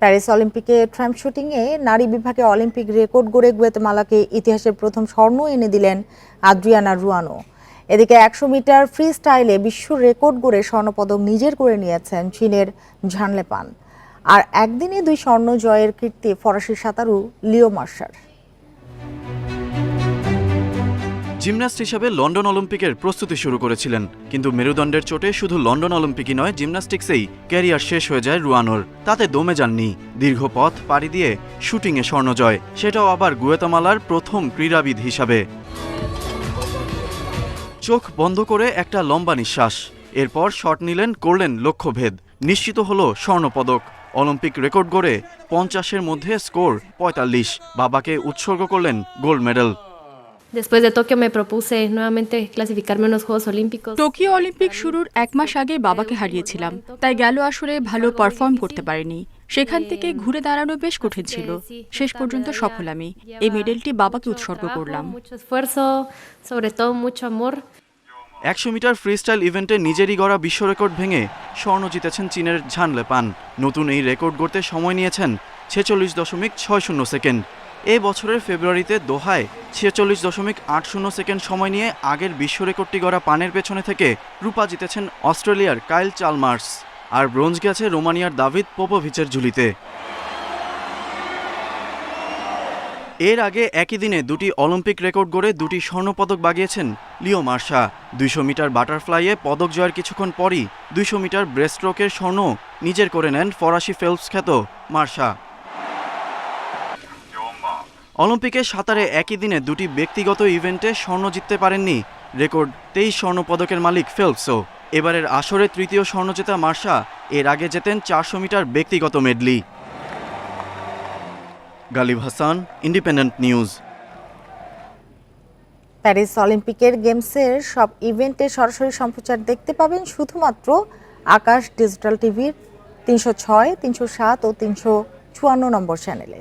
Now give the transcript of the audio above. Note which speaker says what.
Speaker 1: Paris অলিম্পিকে Trump শুটিংয়ে নারী বিভাগে অলিম্পিক রেকর্ড গড়ে গুয়াতেমালাকে ইতিহাসের প্রথম স্বর্ণ এনে দিলেন আদ্রিয়ানা রুয়ানো। এদিকে 100 মিটার ফ্রি স্টাইলে বিশ্ব রেকর্ড গড়ে স্বর্ণপদক নিজের করে নিয়েছেন চীনের ঝান লেপান। আর একদিনে 2 স্বর্ণ জয়ের কীর্তি ফরাসি সাঁতারু লিও মার্শার।
Speaker 2: জিমন্যাস্ট হিসেবে লন্ডন অলিম্পিকের প্রস্তুতি শুরু করেছিলেন, কিন্তু মেরুদণ্ডের চোটে শুধু লন্ডন অলিম্পিকই নয়, জিমন্যাস্টিক্সেই ক্যারিয়ার শেষ হয়ে যায় রুয়ানোর। তাতে দমে যাননি, দীর্ঘ পথ পাড়ি দিয়ে শুটিংয়ে স্বর্ণজয়, সেটাও আবার গুয়াতেমালার প্রথম ক্রীড়াবিদ হিসাবে। চোখ বন্ধ করে একটা লম্বা নিঃশ্বাস, এরপর শট নিলেন, করলেন লক্ষ্যভেদ, নিশ্চিত হলো স্বর্ণপদক। অলিম্পিক রেকর্ড গড়ে 50-এর মধ্যে স্কোর 45, বাবাকে উৎসর্গ করলেন gold medal.
Speaker 3: Después de Tokio me propuse nuevamente clasificarme en los Juegos Olímpicos.
Speaker 4: Tokyo Olympic শুরুর 1 মাস আগে বাবাকে হারিয়েছিলাম, তাই গেল আসরে ভালো পারফর্ম করতে পারিনি। সেখান থেকে ঘুরে দাঁড়ানো বেশ কঠিন ছিল। শেষ পর্যন্ত সফল আমি। এই মেডেলটি বাবাকে উৎসর্গ করলাম।
Speaker 2: 100 মিটার ফ্রিস্টাইল ইভেন্টে নিজেরই গড়া বিশ্ব রেকর্ড ভেঙে স্বর্ণ জিতেছেন চীনের ঝান লেপান। নতুন এই রেকর্ড গড়তে সময় নিয়েছেন 46.60 সেকেন্ড। এ বছরের ফেব্রুয়ারিতে দোহায় 46.80 সেকেন্ড সময় নিয়ে আগের বিশ্ব রেকর্ডটি গড়া পানের পেছনে থেকে রূপা জিতেছেন অস্ট্রেলিয়ার কাইল চালমার্স। আর ব্রোঞ্জ গেছে রোমানিয়ার দাভিদ পোপোভিচের ঝুলিতে। এর আগে একই দিনে 2টি অলিম্পিক রেকর্ড গড়ে 2টি স্বর্ণপদক বাগিয়েছেন লিও মার্শা। 200 মিটার বাটারফ্লাইয়ে পদক জয়ের কিছুক্ষণ পরই 200 মিটার ব্রেস্টস্ট্রোকের স্বর্ণ নিজের করে নেন ফরাসি ফেলপস খ্যাত মার্শা। অলিম্পিকে সাঁতারে একই দিনে 2টি ব্যক্তিগত ইভেন্টে স্বর্ণ জিততে পারেননি, রেকর্ড 23 স্বর্ণপদকের মালিক ফেলপসও। এবারের আসরে তৃতীয় স্বর্ণ জেতা মার্শা এর আগে জেতেন 400 মিটার ব্যক্তিগত medley. Galib Hasan, Independent News.
Speaker 1: Paris অলিম্পিকের গেমসের সব ইভেন্টে সরাসরি সম্প্রচার দেখতে পাবেন শুধুমাত্র আকাশ ডিজিটাল টিভির 306, 307 ও 354 নম্বর চ্যানেলে।